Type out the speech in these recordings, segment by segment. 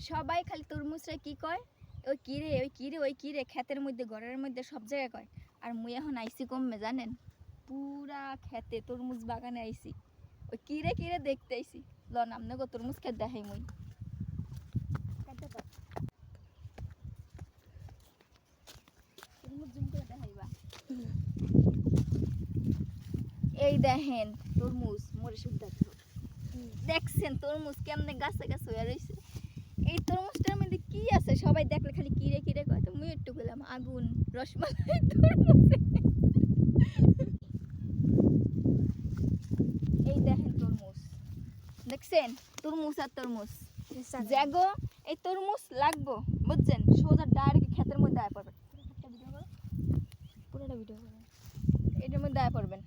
সবাই খালি তরমুজরে কি কয়, ওই কিরে ওই কিরে ওই কিরে, ক্ষেতের মধ্যে ঘরের মধ্যে সব জায়গায় কয়। আর মুই এখন আইসি কমবে জানেন, পুরা ক্ষেতে তরমুজ বাগানে আইসি, ওই কিরে কিরে দেখতে আইসি। লন আমনে গো তরমুজ ক্ষেত দেখাই মুই। এই দেখেন তরমুজ মরে শুদ্ধ দেখছেন, তরমুজ কেমনে গাছে গাছে হয়ে রয়েছে। এই তরমুজটার মধ্যে কি আছে সবাই দেখলে খালি কিরে কিরে কয়, তো মুই একটু বললাম আগুন রসমালাই তরমুজে। এই দেখেন তরমুজ, দেখছেন তরমুজ আর তরমুজ জাগো। এই তরমুজ লাগবো বুঝছেন, সোজা ডাইরেক্ট ক্ষেতের মধ্যে আয় পড়বেন, পুরোটা ভিডিও করবেন, এটার মধ্যে আয় পড়বেন,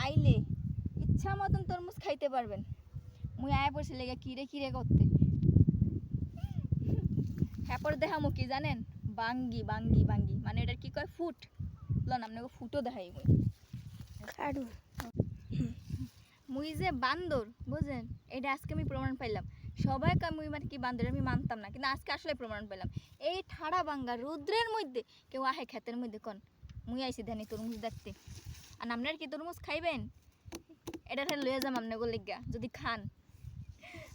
আইলে ইচ্ছা মতন তরমুজ খাইতে পারবেন। মুই আয় পড়ছি লেগে কিরে কিরে করতে। হ্যাঁ পরে দেখামো কি জানেন, বাঙ্গি বাঙ্গি বাঙ্গি মানে এটার কি কয় ফুট। লন আপনাকে ফুটও দেখাই মুই। মুই যে বান্দর বুঝেন, এটা আজকে আমি প্রমাণ পাইলাম। সবাই মুই মানে কি বান্দর আমি মানতাম না, কিন্তু আজকে আসলে প্রমাণ পেলাম। এই ঠাড়া বাঙ্গা রৌদ্রের মধ্যে কেউ আহে ক্ষেতের মধ্যে কন মুই আইসি ধানি তরমুজ দেখতে। আর আপনার কি তরমুজ খাইবেন, এটা লইয়া যাম আপনাকে লেগা যদি খান।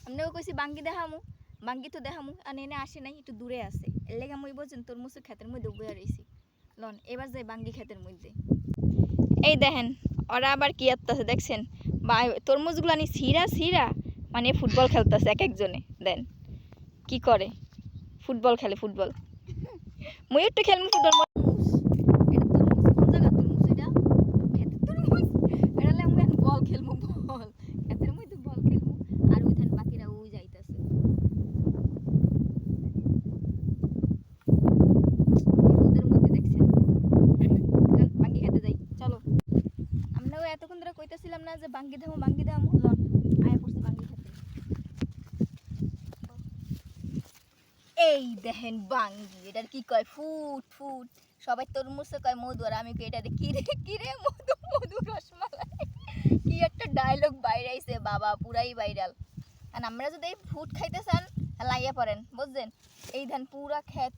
আপনাকে কইছি বাঙ্গি দেখামু, বাঙ্গি তো দেখামু, আর এনে আসে নাই, একটু দূরে আছে, এর লেগা মুই বলছেন তরমুজের ক্ষেতের মধ্যে বইয়া রয়েছি। লন এবার যাই বাঙ্গি ক্ষেতের মধ্যে। এই দেখেন ওরা আবার কি আত্মাছে দেখছেন, বা তরমুজগুলো আনি ছিঁড়া ছিঁড়া মানে ফুটবল খেলতেছে এক একজনে। দেন কি করে, ফুটবল খেলে ফুটবল। মুই একটু খেলবো ফুটবল। বল খেলবো বল, ক্ষেতের মধ্যে বল খেলবো। আর ওই ধান বাকিরা ওই যাইতেছে, রোদের মধ্যে দেখছেন। বাঙ্গি খেতে যাই চলো। আমরাও এতক্ষণ ধরে কইতেছিলাম না যে বাঙ্গি দামো বাঙ্গি দামো, লন আয়া পড়ছি বাঙ্গি খেতে। এই দেখেন বাঙ্গি, এটার কি কয় ফুট ফুট। সবাই তরমুজে কয় মধু, আর আমি এটা কিরে কিরে মধু মধু রসমালাই। কি একটা ডায়লগ বাইরে আইছে বাবা, পুরাই ভাইরাল। আর আমরা যদি এই ফুট খাইতে চান লাইয়া পড়েন বুঝছেন। এই ধান পুরা ক্ষেত,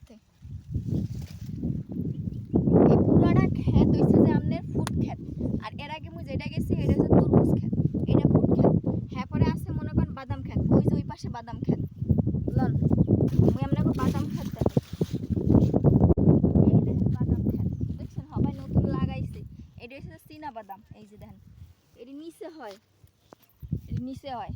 এই পুরাটা ক্ষেত হইছে যে আপনার ফুট ক্ষেত। আর এর আগে মুই যেটা গেছি এটা হচ্ছে তরমুজ ক্ষেত, এটা ফুট ক্ষেত। হ্যাঁ পরে আছে মনে করেন বাদাম ক্ষেত, ওই যে ওই পাশে বাদাম ক্ষেত। লন মুই আপনাকে বাদাম ক্ষেত দেখো, এই দেখেন বাদাম ক্ষেত দেখছেন, সবাই নতুন লাগাইছে। এটা হচ্ছে চীনা বাদাম, এই যে দেখেন এটি নিচে হয়, এটি নিচে হয়।